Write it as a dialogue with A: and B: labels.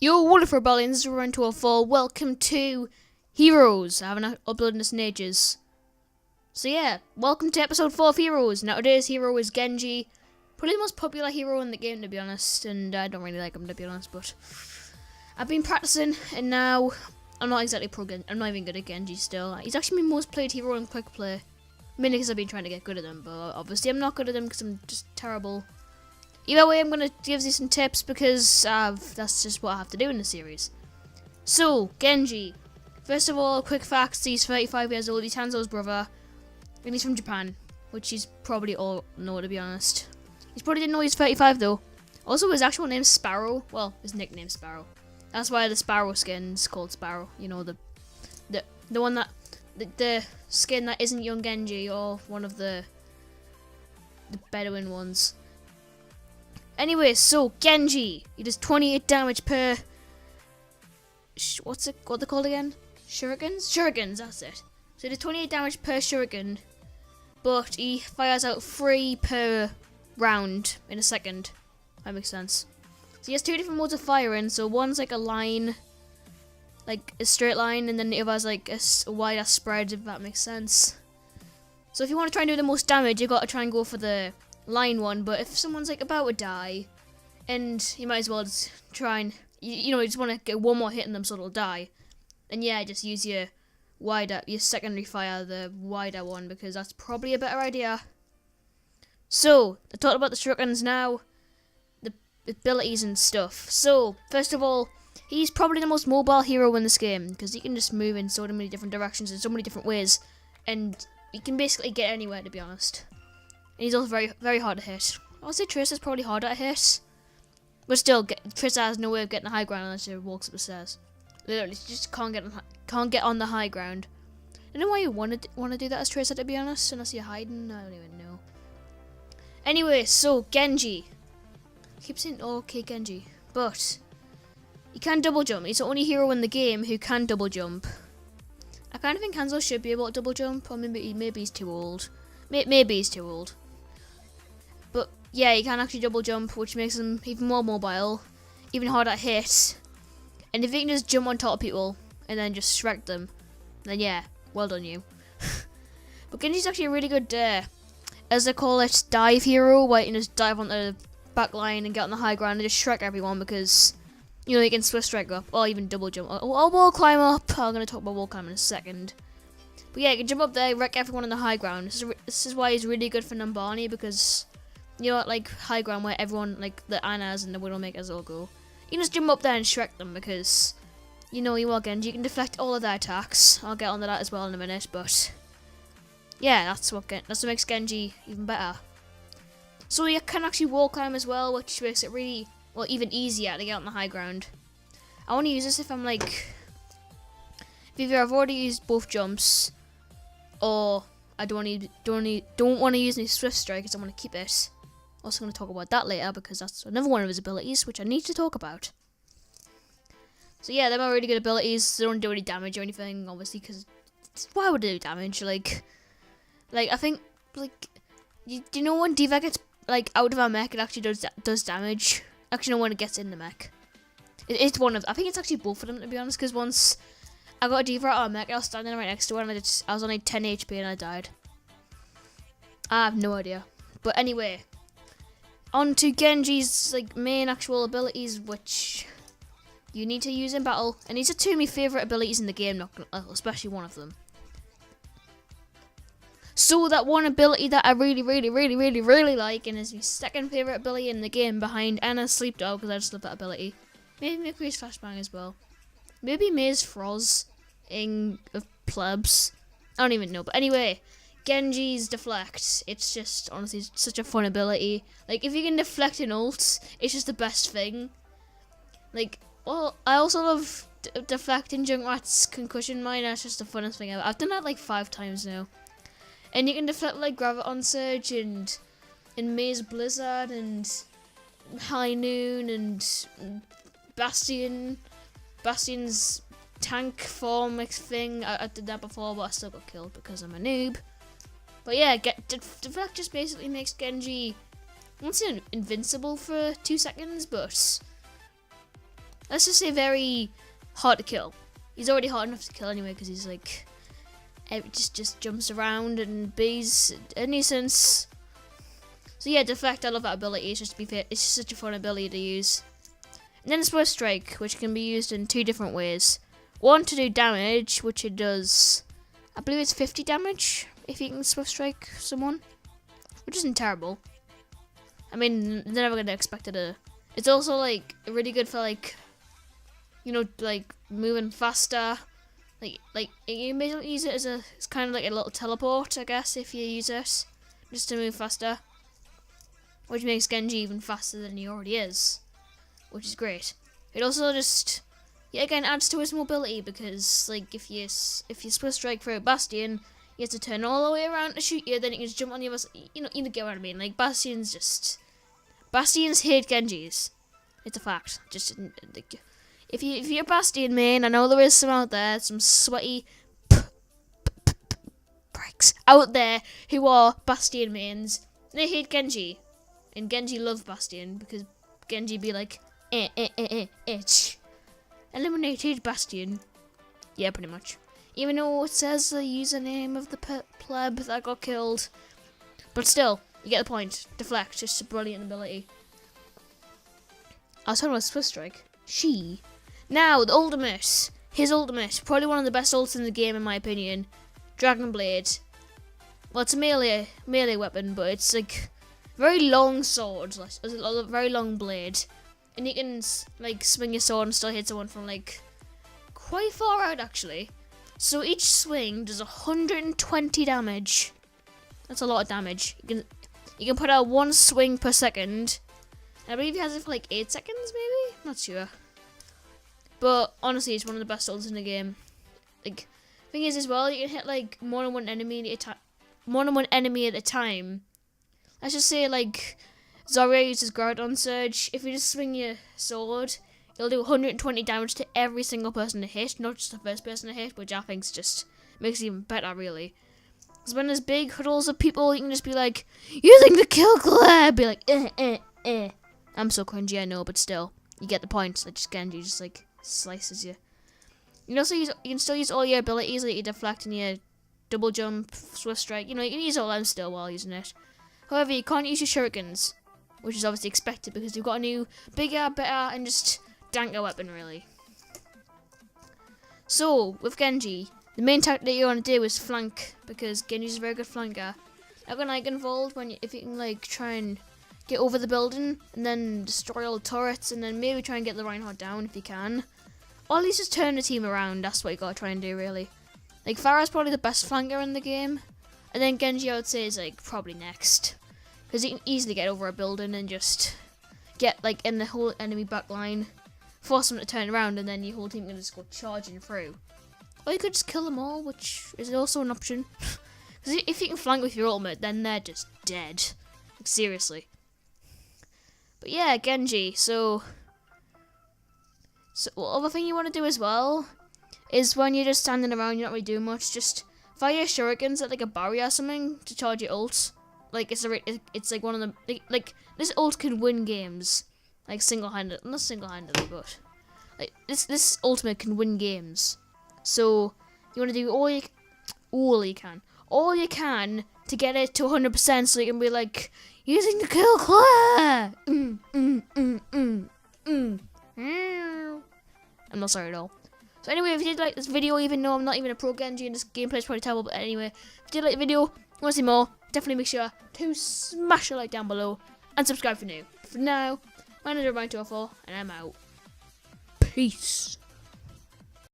A: Yo, wonderful Rebellions, this is Run 204. Welcome to Heroes. I haven't uploaded this in ages. So yeah, welcome to episode 4 of Heroes. Now today's hero is Genji. Probably the most popular hero in the game, to be honest. And I don't really like him, to be honest, but I've been practicing and now I'm not exactly I'm not even good at Genji still. He's actually my most played hero in quick play. Mainly because I've been trying to get good at him, but obviously I'm not good at him because I'm just terrible. Either way, I'm going to give you some tips because that's just what I have to do in the series. So, Genji. First of all, quick facts, he's 35 years old, he's Hanzo's brother, and he's from Japan, which he's probably all know, to be honest. He's probably didn't know he's 35 though. Also, his actual name's Sparrow. Well, his nickname's Sparrow. That's why the Sparrow skin's called Sparrow. You know, the one that, the skin that isn't young Genji or one of the Bedouin ones. Anyway, so Genji, he does 28 damage per. What they called again? Shurikens? Shurikens, that's it. So he does 28 damage per shuriken, but he fires out 3 per round in a second. That makes sense. So he has 2 different modes of firing. So one's like a line, like a straight line, and then the other's like a wider spread, if that makes sense. So if you want to try and do the most damage, you got to try and go for the line one, but if someone's like about to die and you might as well just try and you just want to get one more hit in them so they'll die, then yeah, just use your secondary fire, the wider one, because that's probably a better idea. So I talked about the shurikens now, the abilities and stuff. So first of all, he's probably the most mobile hero in this game because he can just move in so many different directions in so many different ways, and he can basically get anywhere, to be honest. And he's also very, very hard to hit. I would say Tracer's probably harder to hit. But still, Tracer has no way of getting the high ground unless he walks up the stairs. Literally, she just can't get on the high ground. I don't know why you want to do that as Tracer, to be honest, unless you're hiding. I don't even know. Anyway, so Genji. I keep saying okay, Genji, but he can double jump. He's the only hero in the game who can double jump. I kind of think Hanzo should be able to double jump, or maybe he's too old. Maybe he's too old. But yeah, he can actually double jump, which makes him even more mobile, even harder to hit. And if he can just jump on top of people and then just shrek them, then yeah, well done you. But Genji's actually a really good, as they call it, dive hero, where you can just dive onto the back line and get on the high ground and just shrek everyone because, you know, you can swift strike up or even double jump or wall climb up. I'm going to talk about wall climb in a second. But yeah, you can jump up there, wreck everyone on the high ground. This is why he's really good for Numbani, because you know, like high ground where everyone, like the Annas and the Widowmakers all go. You can just jump up there and shrek them because, you know, you are Genji. You can deflect all of their attacks. I'll get onto that as well in a minute, but yeah, that's what makes Genji even better. So you can actually wall climb as well, which makes it really, well, even easier to get on the high ground. I want to use this if I'm like, if either I've already used both jumps, or I don't want to use any swift strike because I want to keep it. Also going to talk about that later because that's another one of his abilities which I need to talk about. So yeah, they're really good abilities. They don't do any damage or anything, obviously, because why would they do damage? Like I think, like, do you know when D.Va gets like out of our mech, it actually does damage. Actually, no, when it gets in the mech, it's one of. I think it's actually both of them, to be honest, because once I got a D.Va out of mech, I was standing right next to her and I was only 10 HP and I died. I have no idea. But anyway, on to Genji's like main actual abilities, which you need to use in battle. And these are 2 of my favourite abilities in the game, especially one of them. So that one ability that I really like, and is my second favourite ability in the game behind Anna's Sleep Dog, because I just love that ability. Maybe Mercury's Flashbang as well. Maybe Maze Froz in Plebs. I don't even know. But anyway, Genji's Deflect. It's just, honestly, such a fun ability. Like, if you can deflect an ult, it's just the best thing. Like, well, I also love deflecting Junkrat's Concussion Mine. That's just the funnest thing ever. I've done that like 5 times now. And you can deflect like Graviton Surge and Maze Blizzard and High Noon and Bastion's tank form thing. I did that before, but I still got killed because I'm a noob. But yeah, deflect just basically makes Genji, I won't say invincible for 2 seconds, but let's just say very hard to kill. He's already hard enough to kill anyway because he's like, just jumps around and bees a nuisance. So yeah, deflect. I love that ability. It's just it's just such a fun ability to use. And then Swift Strike, which can be used in 2 different ways. One to do damage, which it does. I believe it's 50 damage if you can Swift Strike someone, which isn't terrible. I mean, they're never gonna expect it to. It's also like really good for like, you know, like moving faster. Like you may use it as it's kind of like a little teleport, I guess, if you use it just to move faster, which makes Genji even faster than he already is, which is great. It also just, yeah, again, adds to his mobility because like if you Swift Strike through a Bastion, you have to turn all the way around to shoot you, then you can just jump on the other side. You get what I mean. Like Bastions hate Genjis. It's a fact. Just like, if you're a Bastion main, I know there is some out there, some sweaty pricks out there who are Bastion mains. They hate Genji, and Genji love Bastion because Genji be like, eliminated Bastion. Yeah, pretty much. Even though it says the username of the pleb that got killed, but still, you get the point. Deflect, just a brilliant ability. I was talking about Swift Strike. Now, the ultimate. His ultimate. Probably one of the best ults in the game, in my opinion. Dragon Blade. Well, it's a melee weapon, but it's like very long sword. Like, it's a very long blade. And you can like swing your sword and still hit someone from like quite far out, actually. So each swing does 120 damage. That's a lot of damage. You can put out 1 swing per second. I believe he has it for like 8 seconds, maybe? Not sure. But honestly, it's one of the best ults in the game. Like, thing is as well, you can hit like more than one enemy at a time. Let's just say like Zarya uses Groudon Surge. If you just swing your sword, it'll do 120 damage to every single person to hit, not just the first person to hit, which I think just makes it even better, really. Because when there's big huddles of people, you can just be like, using the kill clap, be like, I'm so cringy, I know, but still, you get the point. Like, just Genji just like slices you. You can still use all your abilities, like your deflect and your double jump, Swift Strike. You can use all them still while using it. However, you can't use your shurikens, which is obviously expected because you've got a new, bigger, better, and just danker weapon, really. So, with Genji, the main tactic that you want to do is flank, because Genji's a very good flanker. Like when I get involved, if you can like try and get over the building, and then destroy all the turrets, and then maybe try and get the Reinhardt down if you can. Or at least just turn the team around, that's what you gotta try and do, really. Like, Pharah's probably the best flanker in the game, and then Genji, I would say, is like probably next. Because you can easily get over a building and just get like in the whole enemy back line, force them to turn around, and then your whole team can just go charging through. Or you could just kill them all, which is also an option. Because if you can flank with your ultimate, then they're just dead. Like, seriously. But yeah, Genji. So what other thing you want to do as well is when you're just standing around, you're not really doing much, just fire your shurikens at like a barrier or something to charge your ult. Like it's like one of the like this ult can win games, like not single-handedly, but like this ultimate can win games. So you want to do all you can to get it to 100%, so you can be like using the kill clap. I'm not sorry at all. So anyway, if you did like this video, even though I'm not even a pro Genji and this gameplay is probably terrible, but anyway, if you did like the video, want to see more, definitely make sure to smash a like down below and subscribe for new. For now, my name is Ryan204 and I'm out. Peace.